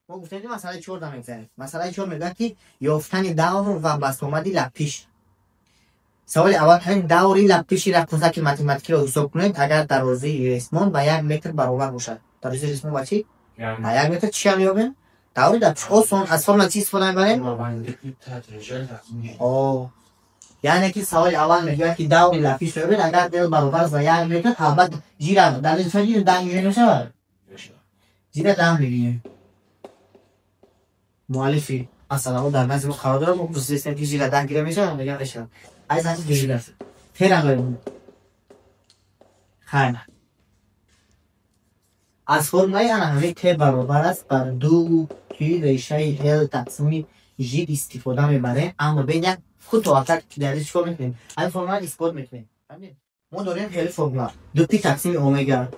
ما گفتیم مسئله 4 تا میگذره. مسئله 4 میگه که یافتن دور و بست‌آمدی لپیش. سوال اول همین دوری لپیشی را کوزک متمتیکی رو حساب کنید اگر دروازه ریسمان با 1 متر برابر باشد. دروازه ریسمان با چی؟ 1 متر چی هم یابیم؟ دوری لپیش آسان از فرم چی استفاده می‌بریم؟ یعنی که سوال اول میگه که دوری لپیش رو اگر دل برابر با 1 متر البته زیر در چه 10 میلیون میشه؟ زیر 10 میلیون. مؤلفی مثلا در نظم قرارداد ما خصوصی است که زیر 10 گیره میشه میگن بشه از همین دیگه است تیرا بریم خیلی از فرمای انحنی ت برابر است بر 2 کی ریشه ال تقسیم ژ استفاده میبره اما بین خود واقعا که درش چیکار میکنیم این فرمول اثبات میکنیم ما داریم خیلی فرمول 2 pi تقسیم اومگا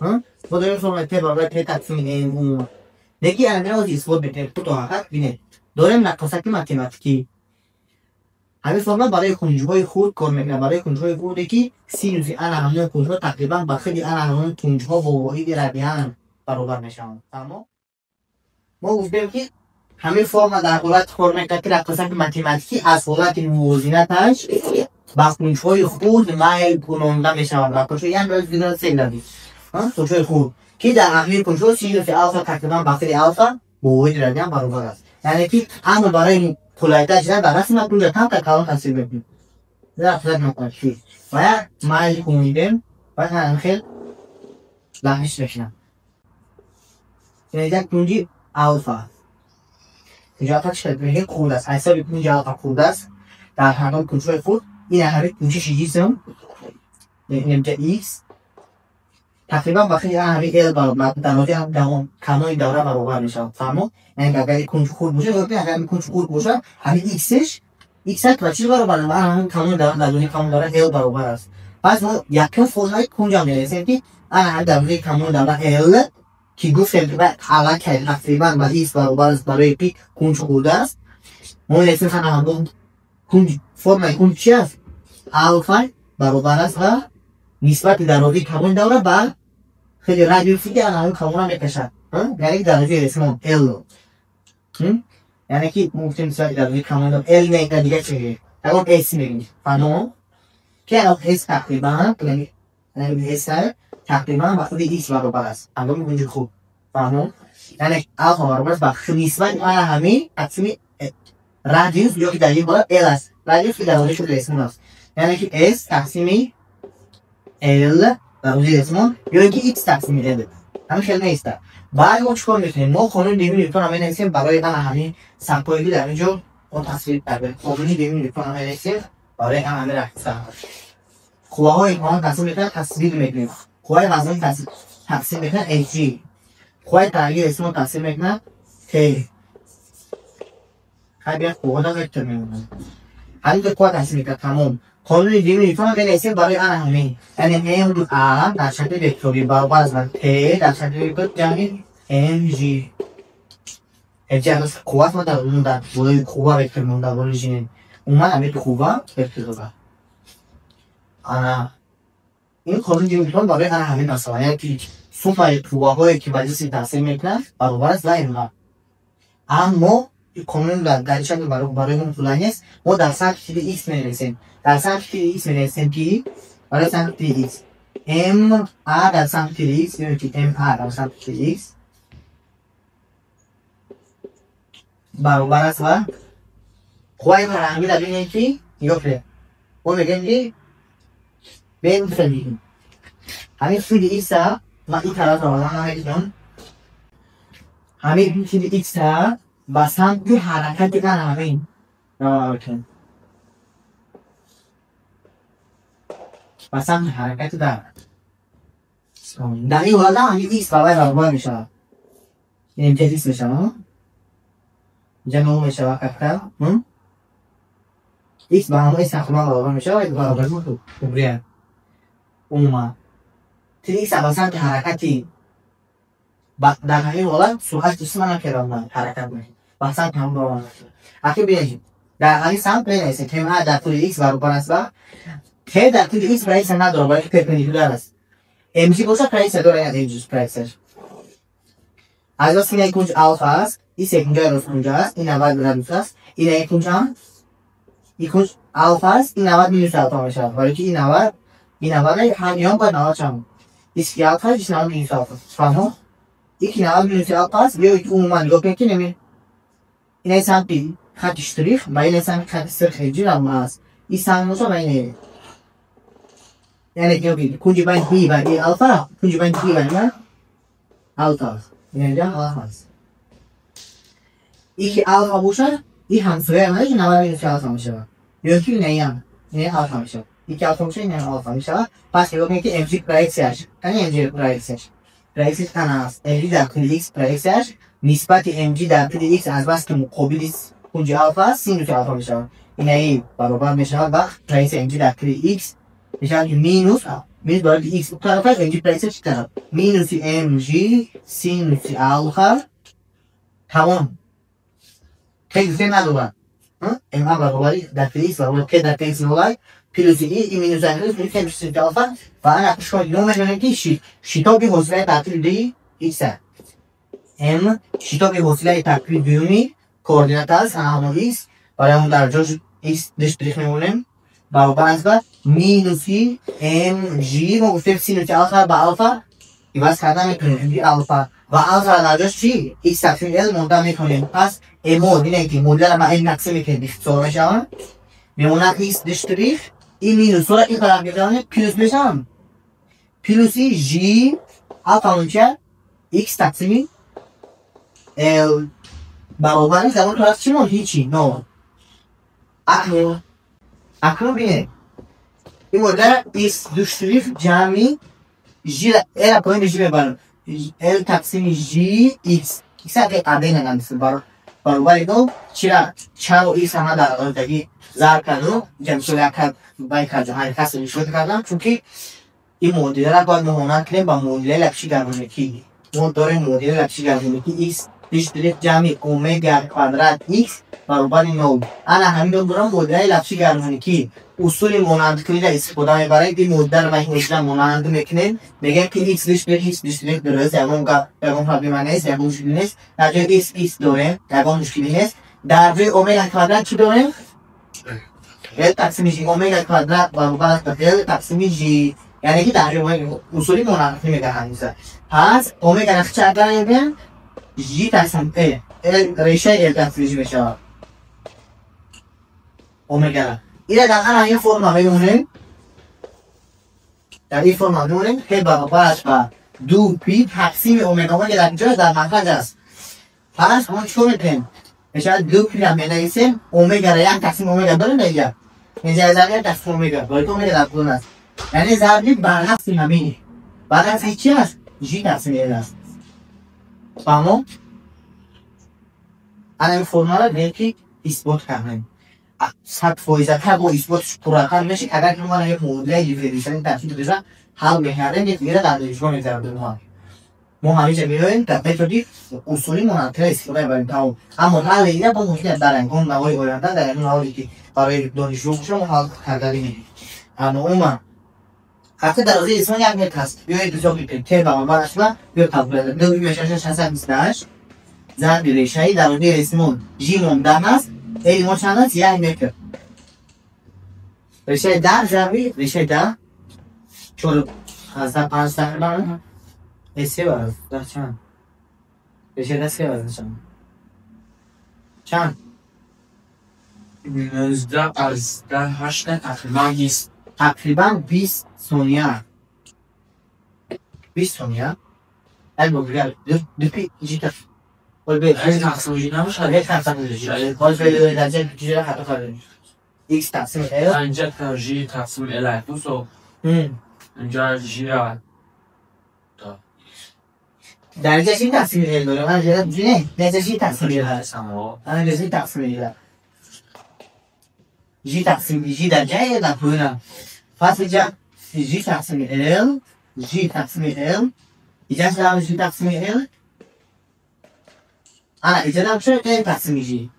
ها ما داریم فرمول ت برابر ت تقسیم ام اون دیگه الان از اثبات میکنیم خود واقعا ببینید داریم نقاشی متمتیکی همین فرمول برای کنجهای خود کار میکنه برای کنجهای خودی که سینوس انحنی کنجها تقریبا با خیلی انحنی کنجها با واحد ربیعی برابر میشن تمام ما گفتیم که همین فرمول در حالت کار میکنه که نقاشی متمتیکی از حالت موازنتش با کنجهای خود میل کننده میشن نقاشی یعنی باید دیگر سیلادی ها کنجهای خود که در اخیر کنجها سینوس الفا تقریبا با خیلی الفا با واحد ربیعی برابر است یعنی که اما برای پولایت جدا در رسم اون کم تا کلان تصویر ببینیم. در خدمت مقایسه. باید مایل کنیم. باید هم خیلی لحظه بشنم. اینجا کنجی الفا. اینجا تا چه بهی خود است. حسابی کنجی الفا خود است. در هنگام کنجی خود این همه کنجی شیزم. اینجا ایکس. تقریبا با خیلی همه ال برابر در نوعی هم دوام کانون دوره برابر میشه. فهمو؟ یعنی اگر کنج خود باشه اگر کنج خود باشه همین ایکسش ایکس تا چی برابر همین کانون دوره در دنیای کانون دوره ال برابر است. پس ما یک فرمول کنج هم میرسیم که انا در دنیای کانون دوره ال که گفتیم که حالا که تقریبا با ایکس برابر است برای پی کنج خود است. ما میرسیم که همون کنج فرمول کنج چی است؟ الفا برابر است و نسبت دروازه کانون دوره با خیلی رادیوسی که الان کاملا میکشه یعنی درجه ریسمان ال یعنی که ممکن است درجه کاملا ال نه دیگه چیه اگر اس میگیم فهمو که الان اس تقریبا یعنی اس تقریبا با خود ایکس برابر است الان میگیم خوب فهمو یعنی الفا برابر است با نسبت همین تقسیم رادیوس یا که در این بالا ال است رادیوس که درجه ریسمان است یعنی که اس تقسیم ال درجه ریسمان یا اینکه ایکس تقسیم ال همین خیلی نیست بعد ما چیکار میکنیم ما قانون دیوی نیوتن هم نویسیم برای همین سمپایلی در اینجا اون تصویر در قانون دیوی نیوتن هم نویسیم برای همین رقص قواهای قانون تقسیم میکنن تصویر میکنیم قوای وزنی تقسیم میکنن ایجی قوای تغییر اسم تقسیم میکنن تی خیلی قوا دا وکتور میمونن همین دو قوا تقسیم میکنن تمام قانون دیوی نیوتن هم نویسیم برای همین یعنی ام دو ا در شکل وکتوری برابر است تی در شکل وکتور یعنی ام جی اجازه قوت ما در اون در بالای قوا وکتور مونده اوریجین اومد همین تو قوا وکتور داره انا این قانون دیوی نیوتن برای همین مثلا یعنی که سوم قواهایی که وجه تقسیم میکنن برابر است لاین اما قانون در شکل برای اون طولانی است ما در سطح ایکس می‌نویسیم در سطح ایکس می‌نویسیم که برای سطح ایکس ام ا در سطح ایکس یعنی که ام ا در سطح ایکس برابر است و قوای فرنگی در این که نگاه کنید ما میگیم که بین فرنگی همین سود ایکس ها ما این طرف رو هم همین سود ایکس ها با سمت حرکت دیگر همین راکن با سمت حرکت در این حالا همین ایکس برابر میشه این امتیاز میشه اینجا نو میشه و کفتر ایکس با همه استخدام برابر میشه و برابر میشه کبریه اوما ایکس با سمت حرکتی در همین حالت سرعت جسم من کرام حرکت میشه با سمت هم برابر میشه اگه بیاییم در همین سمت بنویسیم که ما در طول ایکس برابر است و که در طول ایکس پرایس نداره برای پرپندیکولار است ام جی باشه پرایس داره یا ام جی پرایسش از واسه این کنج الفا است، این سکندری راست کنج است، این 90 گرادوس است. این کنج هم این کنج الفا است، این 90 مینوس الفا میشه. ولی که این 90 همیان با 90 چم. इसकी alfa है जिसमें minus alfa. فاهمه؟ یکی 90 minus alfa است یا یک عموما نگاه کنید که نمی. این سمتی خط اشتراک با این سمت خط سرخی هم است. این سمت با این یعنی که ببین کنج بین بی و ای الفا کنج بین بی و ای الفا یعنی اینجا الفا است. یکی الفا باشه این همسایه منه که 90 minus alfa میشه. یکی نه این الفا میشه. یکی الفا میشه این الفا میشه. پس نگاه کنید که امجی پرایکسش یعنی امجی پرایکسش تن است. امجی در کنج ایکس پرایکسش نسبت امجی در کنج ایکس از بس که مقابل کنج الفا سینوس الفا میشه. این ای برابر میشه با پرایکس امجی در کنج ایکس میشه مینوس برای ایکس طرفش امجی پرایکسش طرف مینوس امجی سینوس الفا تمام. خیلی سه ندارن. ام برابری در کنج ایکس برابر که در کنج ایکس نولای پیروزی این مینوس امجی میشه سینوس الفا و انا اشکال یوم میگن که شتابی حوصله تعطیل دی ایکس ام شتابی حوصله تعطیل بیومی کوردینات است اما ایکس برای اون در جای ایکس دشتریخ میمونیم برابر است با مینوسی ام جی ما گفتیم سینوس الفا با الفا ایواز کردن میتونیم ام جی الفا و الفا در جاش چی ایکس تقسیم ال منتها میکنیم. پس امو اینه که مدل ما این نقصه میکنیم بیشتر میشم میمونه ایکس دشتریخ این مینوس را این قرار گرفتن پیروز میشم پیروزی جی الفا میشه ایکس تقسیمی ال برابر زمان طرف چی مون هیچی نو اکنون بینه این مدل ایکس دشتریخ جمعی جی ال پایین جی ببرم ال تقسیمی جی ایکس ایکس اگه قبلی نگندیست برابر دو چرا ایکس همه در آردگی زر کردم جمع شده کرد باید کرد جهانی کسی نشود کردم چون که این مدل را باید مهمانت کنیم با مدل لپشی گرمونکی ما داریم مدل لپشی گرمونکی ایکس دشتریخ جمعی اومگا کوادرات ایکس برابر 9. انا همین دارم مدل لپشی گرمونکی اصول مانند کنی را استفاده میبرید این مدل و این اصول مانند میکنیم میگم که ایکس دشتریخ درست یکم پرابلم نیست یکم مشکلی نیست در جای ایکس داریم یکم مشکلی نیست در جای اومگا کوادرات چی داریم ال تقسیم جی اومگا کوادرات برابر است ال تقسیم جی یعنی که در جای اصولی مانند میگه همیشه. پس اومگا را چه کردن جی تقسیم ال ریشه ال تقسیم جی میشه اومگا. این در این فرم میمونه در این فرم میمونه که برابر است با 2 پی تقسیم اومگا که در اینجا در مخرج است. پس ما چون میکنیم میشه 2 پی را مینویسیم اومگا را یک تقسیم اومگا داره دیگه اینجا ضرب تقسیم اومگا ولی اومگا در کدوم است یعنی ضرب برعکس همینه برعکس چی است جی تقسیم ال است. فهمو انا این فرم را دیگه اثبات کردیم 100% هر با اثباتش پررقم میشه اگر که ما یک مدل دیفرنشیال تفسیر بزنیم حل می‌کردیم یک دیگه در دانشگاه می‌ذاریم ما همیشه می‌گوییم در متدی اصولی منطقی استفاده می‌بریم تمام اما حل اینا با مشکل در انگام نوای آینده در این حالی که برای دانشجو باشه ما حل کردیم اما عموما حتی در از اسم یک متر هست بیایید دو بکنیم که با من اصلا بیا تبدیل دو میشه 628 ضرب ریشه در از اسمون جی مندم است ای ما چند است یک متر ریشه 10 ضربی ریشه 10 چون از 5 تقریبا ایسی باز در چند ریشه 10 که باز چند 19 از 8 تقریبا 20 ثانیه 20 ثانیه البته depuis j'étais این تقسیم جی نمیشه یک تقسیم جی باز به درجه جی حتی کاری ایکس تقسیم ال اینجا جی تقسیم ال تو اینجا جی را درجه جی تقسیم ال داره من جی نه درجه جی تقسیم ال هست اما انا درجه تقسیم ال جی تقسیم جی درجه در پوینا فاصله جی تقسیم ال جی تقسیم ال اینجا جی تقسیم ال انا اینجا چه که تقسیم جی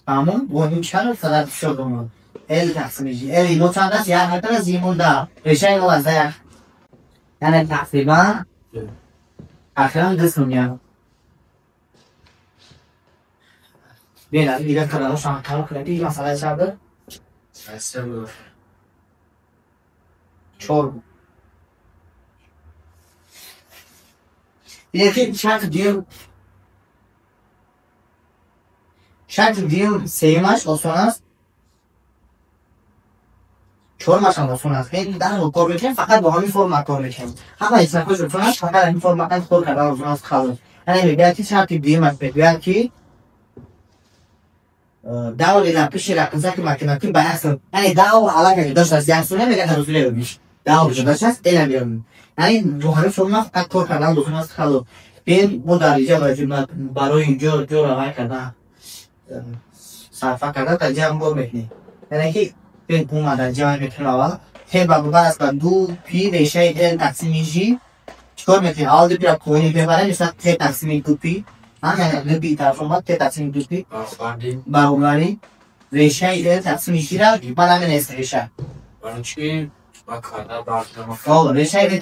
اما ولی چرا فقط شدم ال تقسیم جی ال متعادل است یا حتی زیمون دا ریشه ال از یعنی تقریبا اخیرا قسم میام بینا دیگه کارا شما کار کنید مثلا شب اصلا چور یکی شرط دیو سیمش آسان است چهارمش هم آسان است خیلی در کار میکنیم فقط با همین فرم کار میکنیم همه اسمش آسان است فقط این فرم کار خود کردن آسان است خلاص یعنی میگه که شرط دیو مش بگوید که داو لیلا پیش رقصه که مکنه که بحث یعنی داو علاقه داشت از یاسونه میگه هر روز لیویش داو داشت است اینا میگم یعنی رو همین فرم فقط کار کردن آسان است خلاص بین مدرجه واجب برای اینجا جو راه کردن صرفه کرده تا جمع بر میکنی یعنی که بین اومدن جمع میکنه اول هی بابا از دو پی ریشه ال تقسیم جی چیکار میکنی اول دو پی را کوینی ببره میشه ت تقسیم دو پی همین دو پی طرف اومد ت تقسیم دو پی برابری ریشه ال تقسیم جی را بعد همین است ریشه برای چی با کارا باختم آه ریشه ال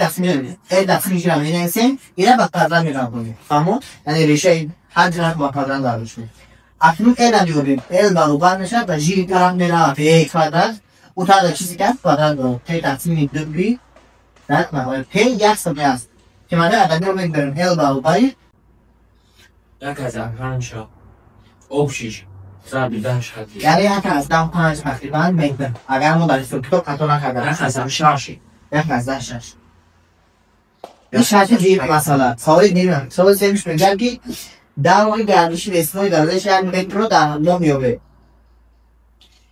تقسیم جی را مینویسیم اینا با کارا میگم فهمون یعنی ریشه هر جنس با کارا دارش اکنون اینا دیگه ال برابر میشه و جی طرف میره به کوادرات او تا چیزی که کوادرات ت تقسیم دو پی در مقابل پی یک سوم است که معنی عددی رو میگذاریم ال برابر یک از پنجا اوشیش زبی دهش هدی یعنی یک از 15 تقریبا میگذاریم اگر ما در سوکتو قطع نکردیم یک از شاشی یک از 6 این شرط دیگه مثلا سوال دیگه سوال سیمش میگه که داوری گردشی به اسمای دارده شهر مترو در نو میوه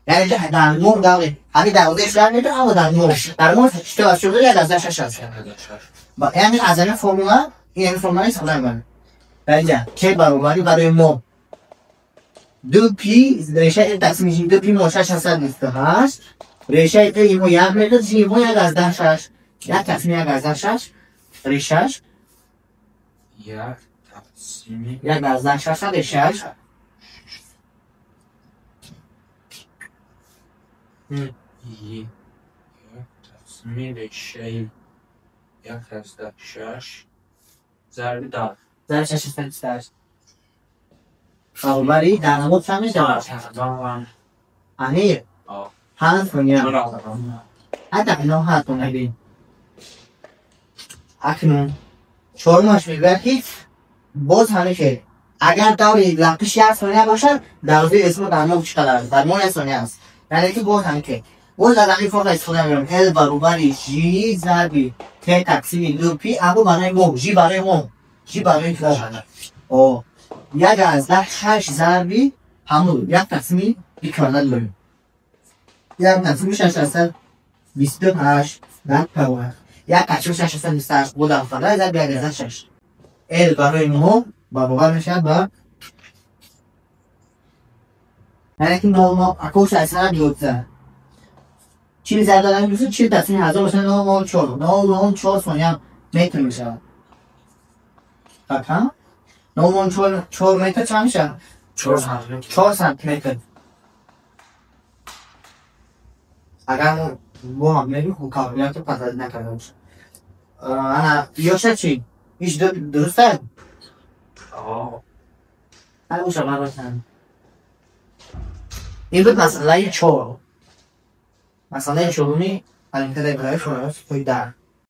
یعنی در نو داوری همین داوری شهر میتونه اما در نو اشتباه شده یک از 6 هست یعنی از این فرمولا این فرمولا ساده میگه اینجا که برای نو دو پی ریشه تقسیم میشیم دو پی موشش هست ریشه ایمو یک میده جیمو یک از 6 یک تقسیم یک از 6 ریشهش یک تقسیمی یک از 6 ریشهش یک تقسیمی ریشه یک از 6 ضرب دار ضرب 6 برابری در نمود چند میشه؟ امیر هست کنیم حتی اینا هست کنیم اکنون چهارمش میگوید که باز همه که اگر دوری لقش 1 ثانیه باشد دوری اسم در نمود چقدر است؟ در مون ثانیه است یعنی که باز همه که باز از این فرق استفاده میگم ال برابری جی ضربی ت تقسیم دو پی اما برای مو جی برای مو جی برای مو یک از 6 ضربی همون یک تقسیمی بیکارن داریم یک تقسیمی 6 از 28 در پاور یک تقسیم 6 از 28 بود افتاده ضرب یک از 6 ال برای نو با بقا میشه با یعنی که نو اکوش اصلا بیوته چیلی ضرب دادن میشه چیلی تقسیم 1000 باشه 9 ثانیه میتونه میشه فکر 4 متر چند میشه؟ 4 سانتی متر اگر ما هم میگیم خوب کابلیات رو پتر نکرده باشه یوشه چی؟ ایش درسته؟ هر اوشه من باشن این بود مسئله 4 مسئله 4 الان که در برای شما هست توی در